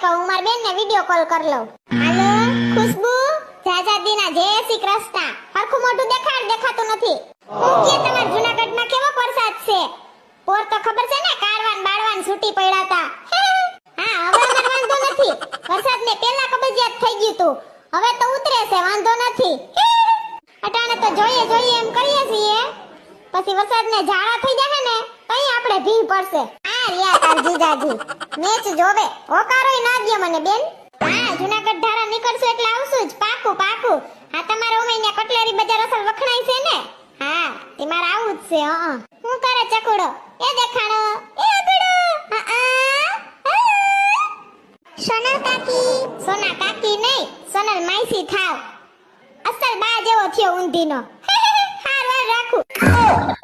કહું માર બેન ને વિડિયો કોલ કર લઉં. હાલો ખુશ્બુ, જાજાદીના જય શ્રી કૃષ્ણ. હરખું મોઢું દેખાતું નથી. હું કે તમાર જૂનાગઢમાં કેવો વરસાદ છે? પોર તો ખબર છે ને, કારવાન બાળવાન છૂટી પડ્યા તા. હા, હવે અમાર વાંધો નથી. વરસાદને પહેલા કબજિયાત થઈ ગયું તું. હવે તો ઉતરે છે, વાંધો નથી. અટાણે તો જોઈએ એમ કરીએ છીએ. પછી વરસાદને ઝાડા થઈ જાય ને, તઈ આપણે ભી પડશે. આ રિયા તાર જીજાજી મેચ જોવે. હોકારોય ના દે મને બેન. હા, જૂનાગઢ ધારા નીકળશું એટલે આવશું જ. પાકું. હા, તમારે ઓમેને કટલેરી બજાર અસલ વખણાય છે ને? હા, તે મારે આવું જ છે. હું કરે ચકુડો? એ દેખાણો, એ અગડો. સોના કાકી નહીં, સોનલ માઈસી થાવ. અસલ બા જેવો થયો ઊંધીનો. હાર વાર રાખું.